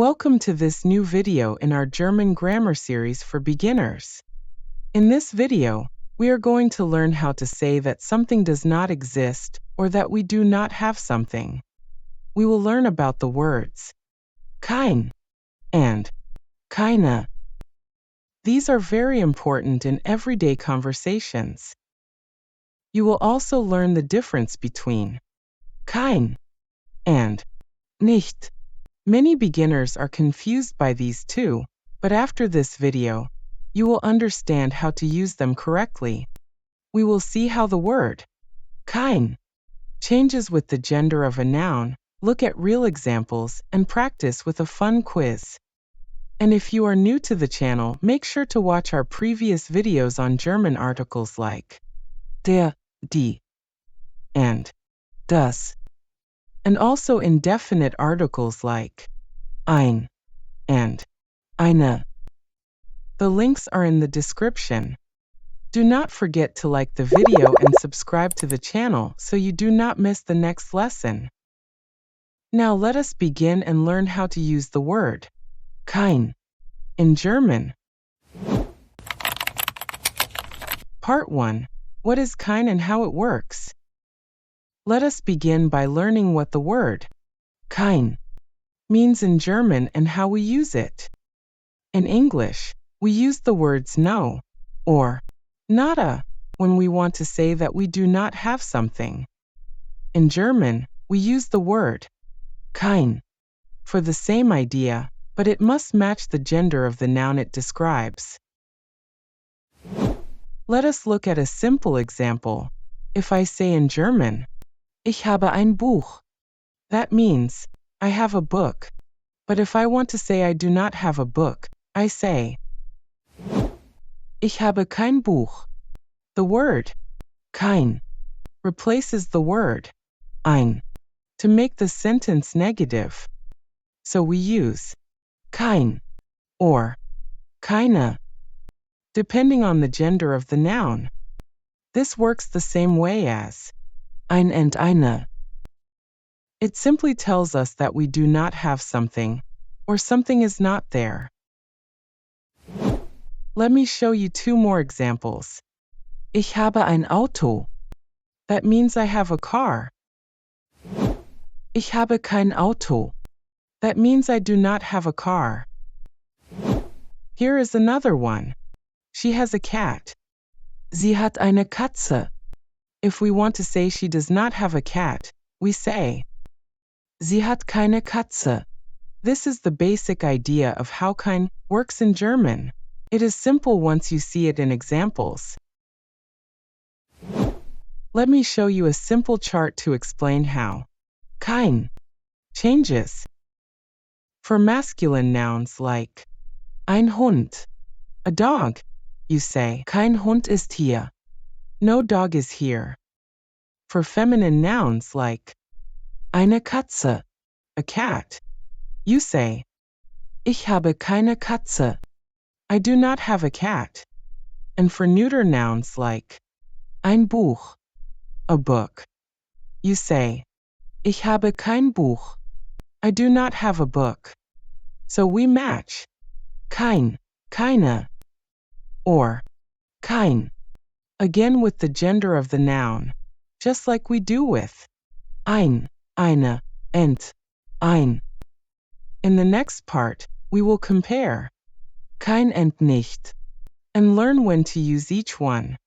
Welcome to this new video in our German grammar series for beginners. In this video, we are going to learn how to say that something does not exist or that we do not have something. We will learn about the words kein and keine. These are very important in everyday conversations. You will also learn the difference between kein and nicht. Many beginners are confused by these two, but after this video, you will understand how to use them correctly. We will see how the word kein changes with the gender of a noun, look at real examples, and practice with a fun quiz. And if you are new to the channel, make sure to watch our previous videos on German articles like der, die, and das, and also indefinite articles like ein and eine. The links are in the description. Do not forget to like the video and subscribe to the channel so you do not miss the next lesson. Now let us begin and learn how to use the word kein in German. Part 1. What is kein and how it works? Let us begin by learning what the word kein means in German and how we use it. In English, we use the words no or nada when we want to say that we do not have something. In German, we use the word kein for the same idea, but it must match the gender of the noun it describes. Let us look at a simple example. If I say in German, ich habe ein Buch, that means I have a book. But if I want to say I do not have a book, I say ich habe kein Buch. The word kein replaces the word ein to make the sentence negative. So we use kein or keine, depending on the gender of the noun. This works the same way as ein and eine. It simply tells us that we do not have something, or something is not there. Let me show you two more examples. Ich habe ein Auto. That means I have a car. Ich habe kein Auto. That means I do not have a car. Here is another one. She has a cat. Sie hat eine Katze. If we want to say she does not have a cat, we say sie hat keine Katze. This is the basic idea of how kein works in German. It is simple once you see it in examples. Let me show you a simple chart to explain how kein changes. For masculine nouns like ein Hund, a dog, you say kein Hund ist hier. No dog is here. For feminine nouns like eine Katze, a cat, you say ich habe keine Katze. I do not have a cat. And for neuter nouns like ein Buch, a book, you say ich habe kein Buch. I do not have a book. So we match kein, keine, or kein, again with the gender of the noun, just like we do with ein, eine, and ein. In the next part, we will compare kein and nicht, and learn when to use each one.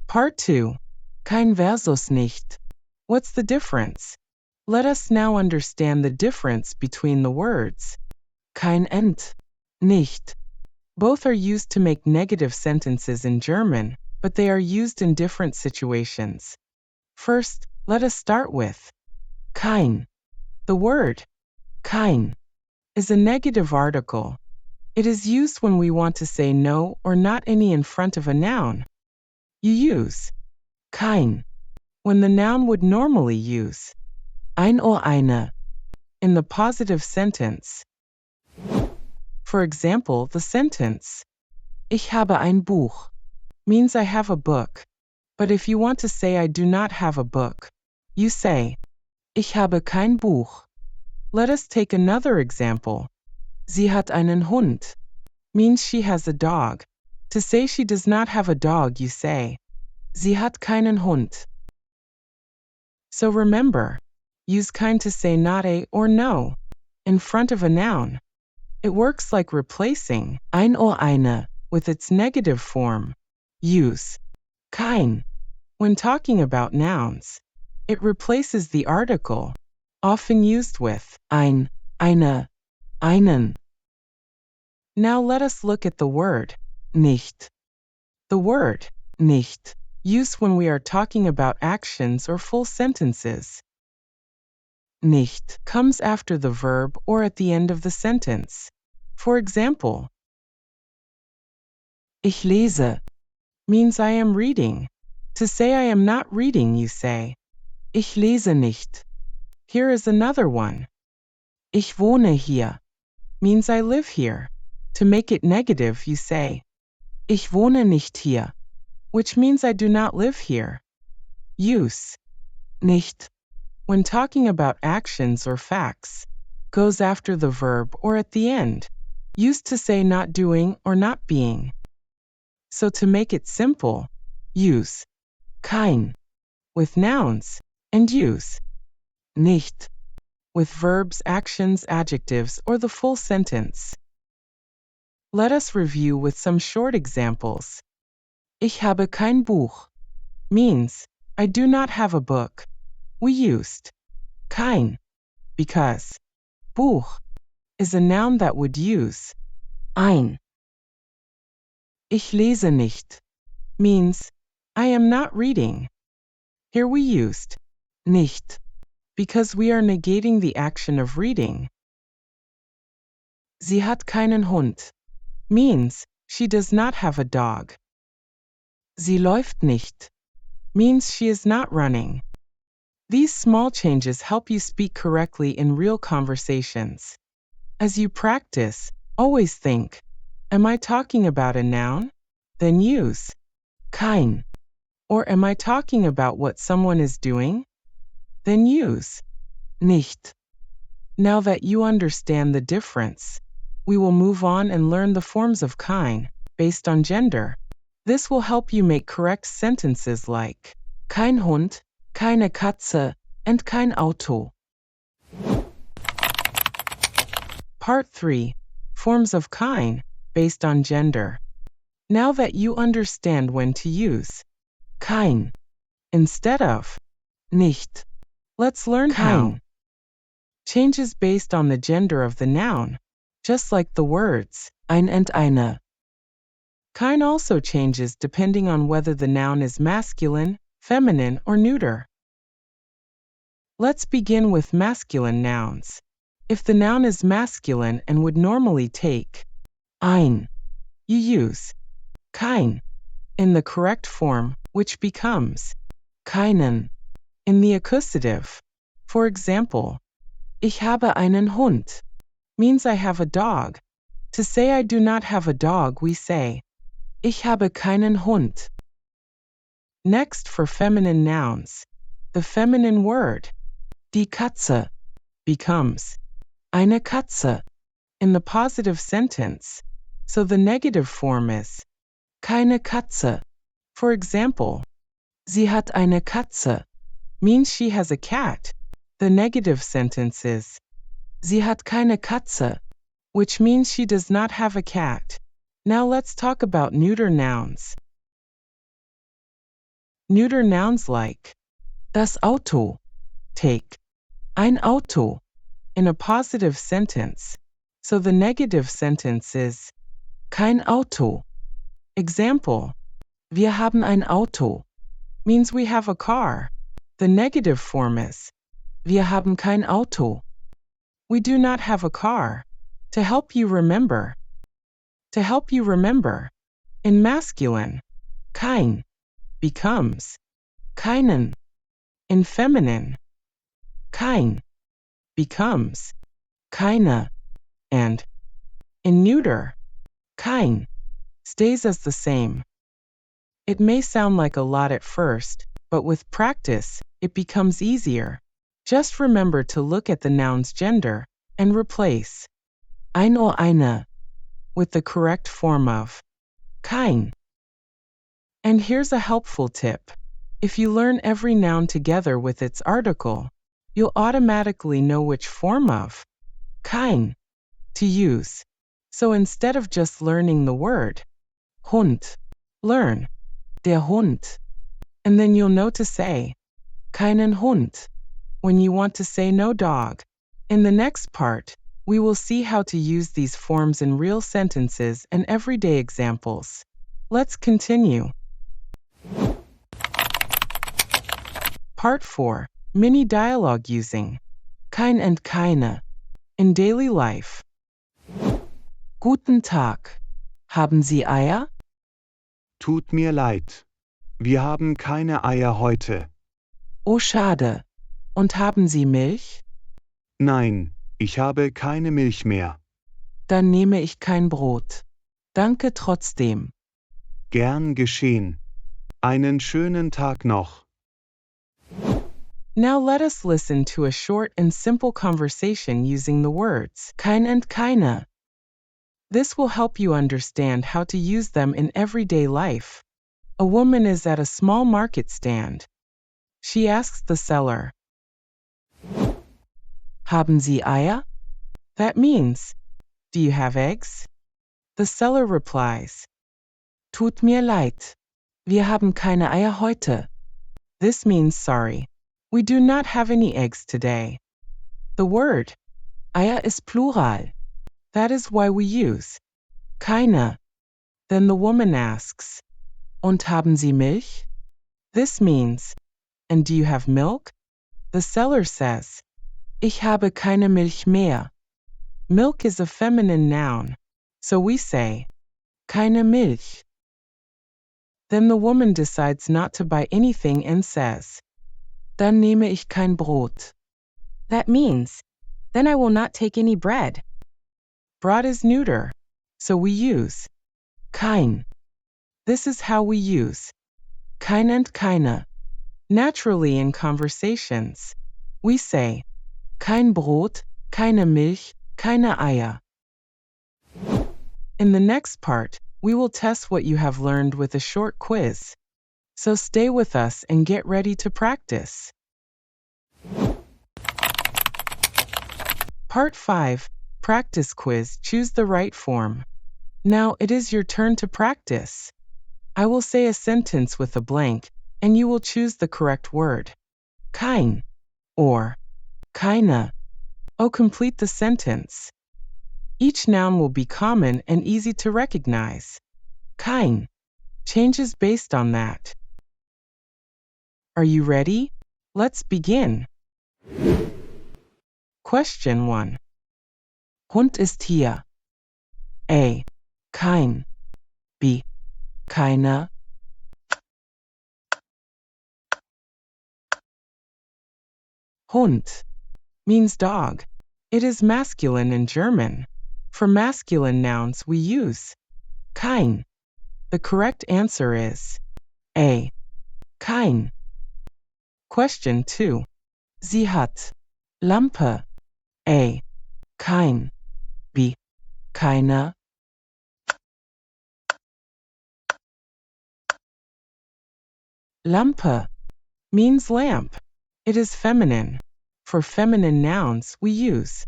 Part 2. Kein versus nicht. What's the difference? Let us now understand the difference between the words kein and nicht. Both are used to make negative sentences in German, but they are used in different situations. First, let us start with kein. The word kein is a negative article. It is used when we want to say no or not any in front of a noun. You use kein when the noun would normally use ein or eine in the positive sentence. For example, the sentence ich habe ein Buch means I have a book. But if you want to say I do not have a book, you say Ich habe kein Buch. Let us take another example. Sie hat einen Hund. Means she has a dog. To say she does not have a dog, you say, Sie hat keinen Hund. So remember, use kein to say not a or no in front of a noun. It works like replacing ein or eine with its negative form. Use kein when talking about nouns. It replaces the article, often used with ein, eine, einen. Now let us look at the word nicht. The word nicht, used when we are talking about actions or full sentences. Nicht comes after the verb or at the end of the sentence. For example, Ich lese means I am reading. To say I am not reading, you say, Ich lese nicht. Here is another one. Ich wohne hier means I live here. To make it negative, you say, Ich wohne nicht hier, which means I do not live here. Use nicht when talking about actions or facts goes after the verb or at the end, used to say not doing or not being. So to make it simple, use kein with nouns and use nicht with verbs, actions, adjectives, or the full sentence. Let us review with some short examples. Ich habe kein Buch means I do not have a book. We used kein because Buch is a noun that would use ein. Ich lese nicht means I am not reading. Here we used nicht because we are negating the action of reading. Sie hat keinen Hund means she does not have a dog. Sie läuft nicht means she is not running. These small changes help you speak correctly in real conversations. As you practice, always think, am I talking about a noun? Then use kein. Or am I talking about what someone is doing? Then use nicht. Now that you understand the difference, we will move on and learn the forms of kein based on gender. This will help you make correct sentences like kein Hund, keine Katze, and kein Auto. Part 3. Forms of kein based on gender. Now that you understand when to use kein instead of nicht, let's learn how. Changes based on the gender of the noun, just like the words ein and eine. Kein also changes depending on whether the noun is masculine, feminine, or neuter. Let's begin with masculine nouns. If the noun is masculine and would normally take ein, you use kein in the correct form, which becomes keinen in the accusative. For example, Ich habe einen Hund means I have a dog. To say I do not have a dog, we say Ich habe keinen Hund. Next, for feminine nouns, the feminine word die Katze becomes eine Katze in the positive sentence, so the negative form is keine Katze. For example, Sie hat eine Katze means she has a cat. The negative sentence is Sie hat keine Katze, which means she does not have a cat. Now let's talk about neuter nouns. Neuter nouns like das Auto, take ein Auto in a positive sentence, so the negative sentence is kein Auto. Example, Wir haben ein Auto means we have a car. The negative form is Wir haben kein Auto. We do not have a car. To help you remember, in masculine, kein becomes keinen. In feminine, kein becomes keine. And in neuter, kein stays as the same. It may sound like a lot at first, but with practice, it becomes easier. Just remember to look at the noun's gender and replace ein or eine with the correct form of kein. And here's a helpful tip. If you learn every noun together with its article, you'll automatically know which form of kein to use. So instead of just learning the word Hund, learn der Hund. And then you'll know to say keinen Hund when you want to say no dog. In the next part, we will see how to use these forms in real sentences and everyday examples. Let's continue. Part 4. Mini dialogue using kein and keine in daily life. Guten Tag. Haben Sie Eier? Tut mir leid. Wir haben keine Eier heute. Oh, schade. Und haben Sie Milch? Nein, ich habe keine Milch mehr. Dann nehme ich kein Brot. Danke trotzdem. Gern geschehen. Einen schönen Tag noch. Now let us listen to a short and simple conversation using the words kein and keine. This will help you understand how to use them in everyday life. A woman is at a small market stand. She asks the seller, Haben Sie Eier? That means, do you have eggs? The seller replies, Tut mir leid. Wir haben keine Eier heute. This means sorry. We do not have any eggs today. The word Eier is plural. That is why we use keine. Then the woman asks, Und haben Sie Milch? This means, and do you have milk? The seller says, Ich habe keine Milch mehr. Milk is a feminine noun, so we say, keine Milch. Then the woman decides not to buy anything and says, Dann nehme ich kein Brot. That means, then I will not take any bread. Brot is neuter, so we use kein. This is how we use kein and keine. Naturally in conversations, we say kein Brot, keine Milch, keine Eier. In the next part, we will test what you have learned with a short quiz. So stay with us and get ready to practice. Part 5. Practice quiz. Choose the right form. Now it is your turn to practice. I will say a sentence with a blank, and you will choose the correct word. Kein or keine. Oh, complete the sentence. Each noun will be common and easy to recognize. Kein changes based on that. Are you ready? Let's begin. Question 1. Hund ist hier. A. Kein. B. Keine. Hund means dog. It is masculine in German. For masculine nouns we use kein. The correct answer is A. Kein. Question 2. Sie hat Lampe. A. Kein. B. Keine. Lampe means lamp. It is feminine. For feminine nouns, we use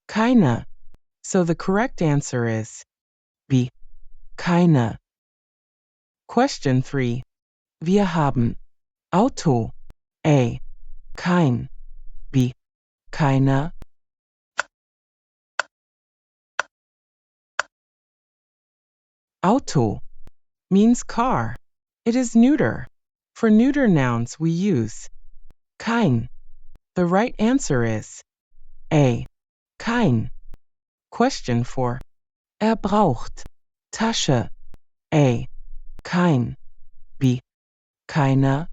keine. So the correct answer is B. Keine. Question 3. Wir haben Auto. A. Kein. B. Keine. Auto means car. It is neuter. For neuter nouns, we use kein. The right answer is A. Kein. Question 4. Braucht Tasche. A. Kein. B. Keine.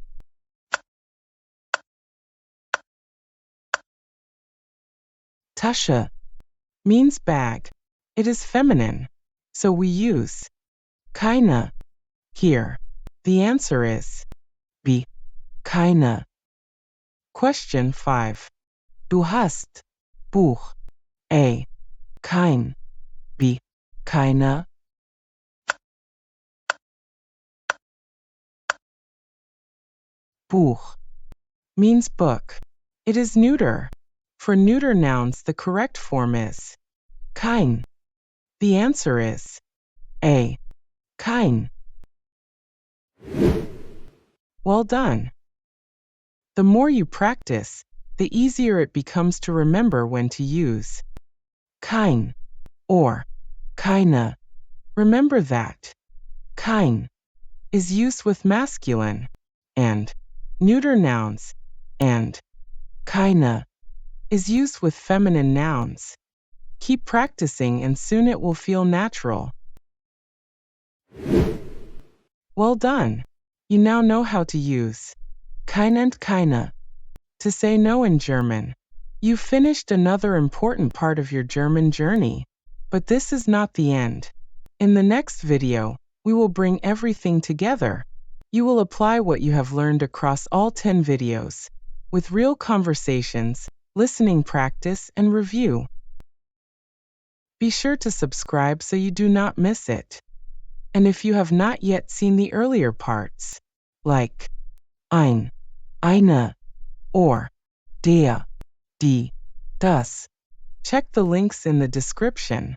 Tasche means bag. It is feminine, so we use keine. Here, the answer is B. Keine. Question 5. Du hast. Buch. A. Kein. B. Keine. Buch means book. It is neuter. For neuter nouns, the correct form is kein. The answer is A. Kein. Well done. The more you practice, the easier it becomes to remember when to use kein or keine. Remember that kein is used with masculine and neuter nouns, and keine is used with feminine nouns. Keep practicing and soon it will feel natural. Well done! You now know how to use kein and keine to say no in German. You've finished another important part of your German journey. But this is not the end. In the next video, we will bring everything together. You will apply what you have learned across all 10 videos, with real conversations, listening practice, and review. Be sure to subscribe so you do not miss it. And if you have not yet seen the earlier parts, like ein, eine, or der, die, das, check the links in the description.